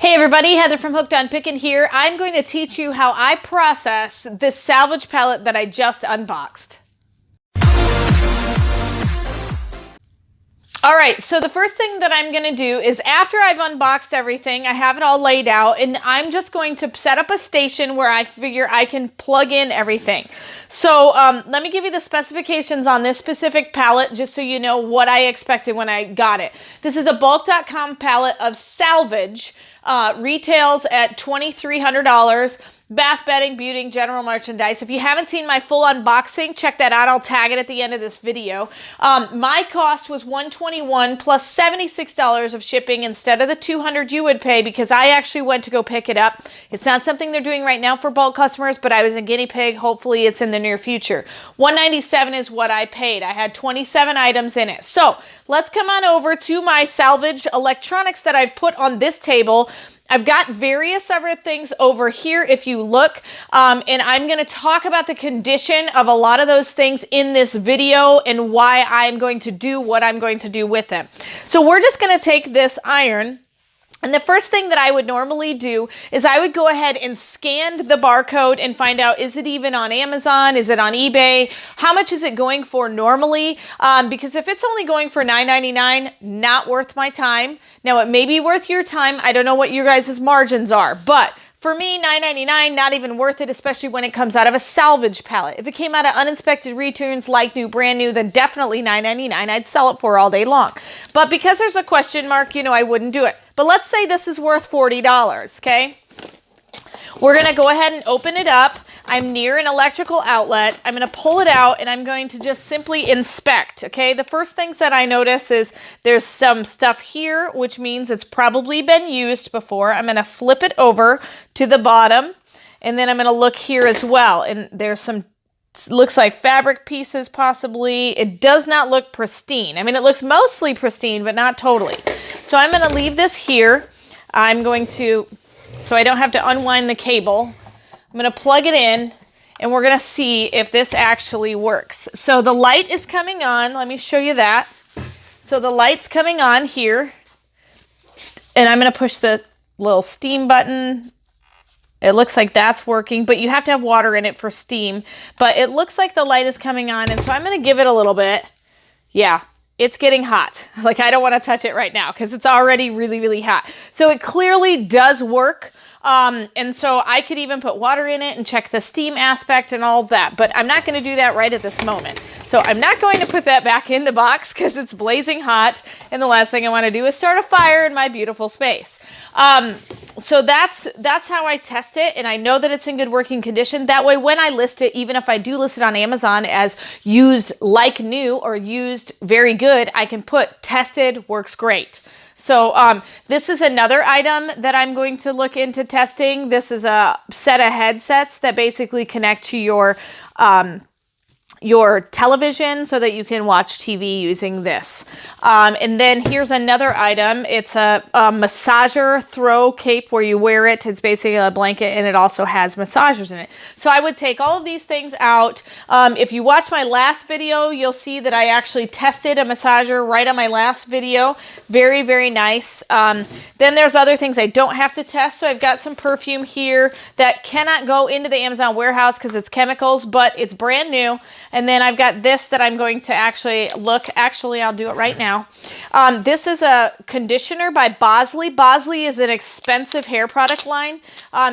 Hey everybody, Heather from Hooked on Pickin here. I'm going to teach you how I process this Salvage pallet that I just unboxed. All right, so the first thing that I'm going to do is after I've unboxed everything, I have it all laid out, and I'm just going to set up a station where I figure I can plug in everything. So let me give you the specifications on this specific pallet just so you know what I expected when I got it. This is a bulk.com pallet of Salvage, retails at $2,300. Bath bedding, beauty, general merchandise. If you haven't seen my full unboxing, check that out. I'll tag it at the end of this video. My cost was $121 plus $76 of shipping instead of the $200 you would pay because I actually went to go pick it up. It's not something they're doing right now for bulk customers, but I was a guinea pig. Hopefully it's in the near future. $197 is what I paid. I had 27 items in it. So let's come on over to my Salvage electronics that I've put on this table. I've got various other things over here if you look, and I'm going to talk about the condition of a lot of those things in this video and why I'm going to do what I'm going to do with them. So we're just going to take this iron, and the first thing that I would normally do is I would go ahead and scan the barcode and find out, is it even on Amazon? Is it on eBay? How much is it going for normally? Because if it's only going for $9.99, not worth my time. Now, it may be worth your time. I don't know what your guys' margins are, but for me, $9.99, not even worth it, especially when it comes out of a Salvage pallet. If it came out of uninspected returns, like new, brand new, then definitely $9.99. I'd sell it for all day long. But because there's a question mark, you know, I wouldn't do it. But let's say this is worth $40, okay? We're going to go ahead and open it up. I'm near an electrical outlet. I'm going to pull it out and I'm going to just simply inspect, okay? The first things that I notice is there's some stuff here, which means it's probably been used before. I'm going to flip it over to the bottom, and then I'm going to look here as well. And there's some, looks like fabric pieces possibly. It does not look pristine. I mean, it looks mostly pristine, but not totally. So I'm going to leave this here. I'm going to, so I don't have to unwind the cable, I'm going to plug it in, and we're going to see if this actually works. So the light is coming on. Let me show you that. So the light's coming on here, and I'm going to push the little steam button. It looks like that's working, but you have to have water in it for steam. But it looks like the light is coming on, and so I'm going to give it a little bit. Yeah. It's getting hot. Like, I don't want to touch it right now because it's already really, really hot. So it clearly does work. And so I could even put water in it and check the steam aspect and all of that. But I'm not going to do that right at this moment. So I'm not going to put that back in the box because it's blazing hot. And the last thing I want to do is start a fire in my beautiful space. So that's how I test it, and I know that it's in good working condition. That way, when I list it, even if I do list it on Amazon as used like new or used very good, I can put tested, works great. So this is another item that I'm going to look into testing. This is a set of headsets that basically connect to your television so that you can watch TV using this. And then here's another item. It's a massager throw cape where you wear it. It's basically a blanket, and it also has massagers in it. So I would take all of these things out. If you watch my last video, you'll see that I actually tested a massager right on my last video. Very, very nice. Then there's other things I don't have to test. So I've got some perfume here that cannot go into the Amazon warehouse because it's chemicals, but it's brand new. And then I've got this that I'm going to actually look. Actually, I'll do it right now. This is a conditioner by Bosley. Bosley is an expensive hair product line.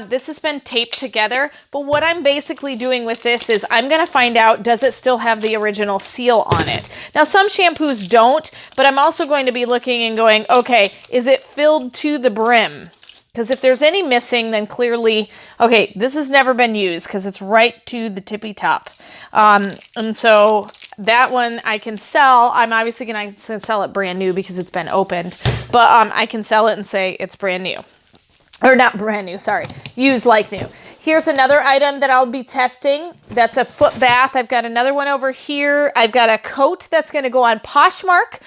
This has been taped together. But what I'm basically doing with this is I'm going to find out, does it still have the original seal on it? Now, some shampoos don't, but I'm also going to be looking and going, okay, is it filled to the brim? Because if there's any missing, then clearly, okay, this has never been used because it's right to the tippy top. And so that one I can sell. I'm obviously going to sell it brand new because it's been opened. But I can sell it and say it's brand new. or not brand new, sorry, used like new. Here's another item that I'll be testing. That's a foot bath. I've got another one over here. I've got a coat that's going to go on Poshmark.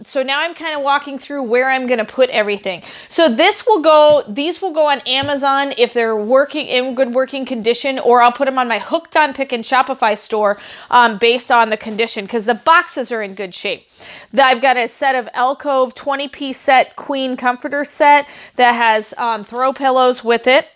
So now I'm kind of walking through where I'm going to put everything. So these will go on Amazon if they're working in good working condition, or I'll put them on my Hooked on Pickin Shopify store based on the condition, because the boxes are in good shape. I've got a set of Alcove 20-piece set queen comforter set that has throw pillows with it.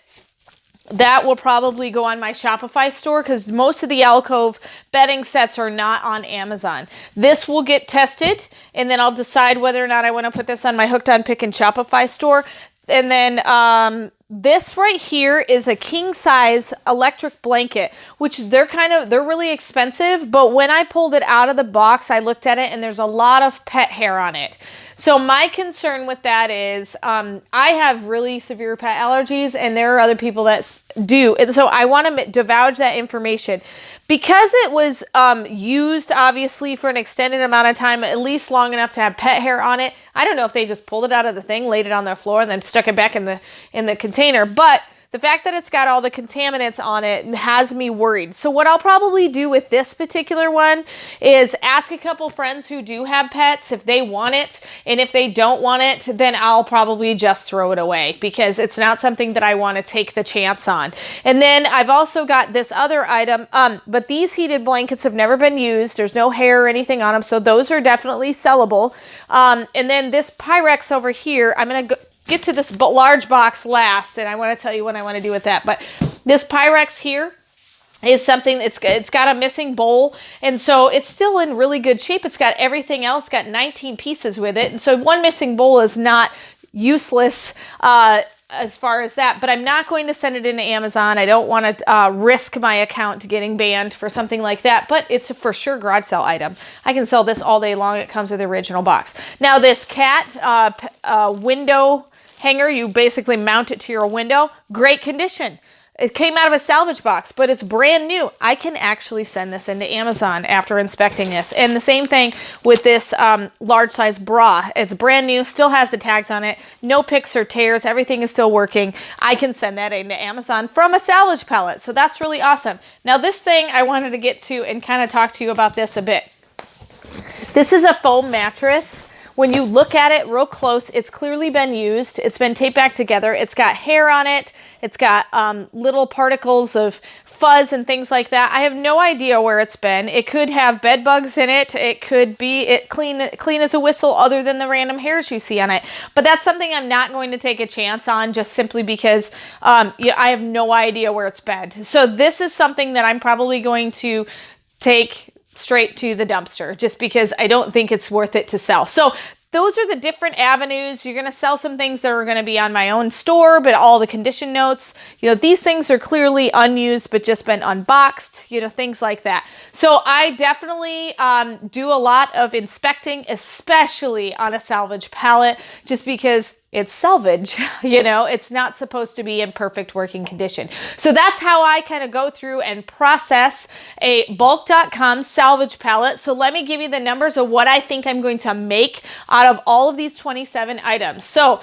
That will probably go on my Shopify store because most of the Alcove bedding sets are not on Amazon. This will get tested, and then I'll decide whether or not I want to put this on my Hooked on Pickin Shopify store. And then this right here is a king size electric blanket, which they're really expensive, but when I pulled it out of the box, I looked at it and there's a lot of pet hair on it. So my concern with that is I have really severe pet allergies, and there are other people that do. And so I want to divulge that information. Because it was used, obviously, for an extended amount of time, at least long enough to have pet hair on it. I don't know if they just pulled it out of the thing, laid it on the floor, and then stuck it back in the container. But the fact that it's got all the contaminants on it has me worried. So what I'll probably do with this particular one is ask a couple friends who do have pets if they want it. And if they don't want it, then I'll probably just throw it away because it's not something that I want to take the chance on. And then I've also got this other item, but these heated blankets have never been used. There's no hair or anything on them, so those are definitely sellable. And then this Pyrex over here, I'm going to get to this large box last, and I want to tell you what I want to do with that. But this Pyrex here is something, it's got a missing bowl, and so it's still in really good shape. It's got everything else, got 19 pieces with it, and so one missing bowl is not useless as far as that, but I'm not going to send it into Amazon. I don't want to risk my account getting banned for something like that, but it's a for sure garage sale item. I can sell this all day long. It comes with the original box. Now this cat window hanger, you basically mount it to your window. Great condition. It came out of a salvage box, but it's brand new. I can actually send this into Amazon after inspecting this. And the same thing with this large size bra. It's brand new, still has the tags on it. No picks or tears. Everything is still working. I can send that into Amazon from a salvage pallet. So that's really awesome. Now this thing I wanted to get to and kind of talk to you about this a bit. This is a foam mattress. When you look at it real close, it's clearly been used. It's been taped back together. It's got hair on it. It's got little particles of fuzz and things like that. I have no idea where it's been. It could have bed bugs in it. It could be clean as a whistle other than the random hairs you see on it. But that's something I'm not going to take a chance on just simply because I have no idea where it's been. So this is something that I'm probably going to take straight to the dumpster just because I don't think it's worth it to sell. So those are the different avenues. You're going to sell some things that are going to be on my own store, but all the condition notes, these things are clearly unused, but just been unboxed, things like that. So I definitely do a lot of inspecting, especially on a salvage pallet, just because it's salvage, it's not supposed to be in perfect working condition. So that's how I kind of go through and process a bulk.com salvage pallet. So let me give you the numbers of what I think I'm going to make out of all of these 27 items. So,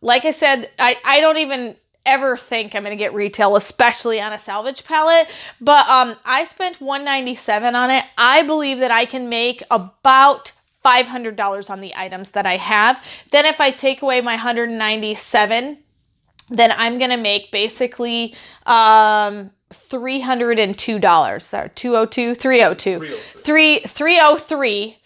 like I said, I don't even ever think I'm going to get retail, especially on a salvage pallet, but I spent $197 on it. I believe that I can make about $500 on the items that I have. Then if I take away my $197, then I'm going to make basically $302. Sorry, 202, 302. 303.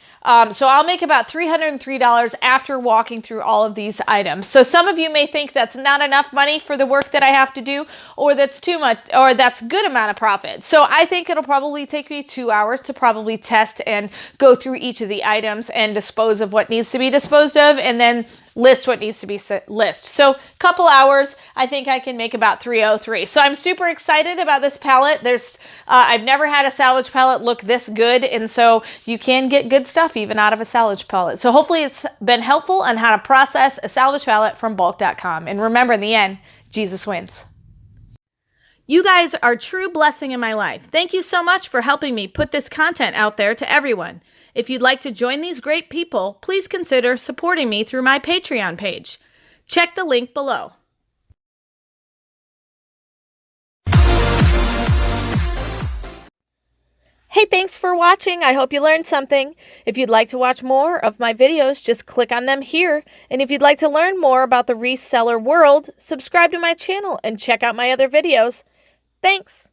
So I'll make about $303 after walking through all of these items. So some of you may think that's not enough money for the work that I have to do, or that's too much, or that's good amount of profit. So I think it'll probably take me 2 hours to probably test and go through each of the items and dispose of what needs to be disposed of, and then list what needs to be listed. So couple hours, I think I can make about 303. So I'm super excited about this pallet. I've never had a salvage pallet look this good, and so you can get good stuff even out of a salvage pallet. So hopefully it's been helpful on how to process a salvage pallet from bulk.com. And remember, in the end, Jesus wins. You guys are a true blessing in my life. Thank you so much for helping me put this content out there to everyone. If you'd like to join these great people, please consider supporting me through my Patreon page. Check the link below. Hey, thanks for watching. I hope you learned something. If you'd like to watch more of my videos, just click on them here. And if you'd like to learn more about the reseller world, subscribe to my channel and check out my other videos. Thanks.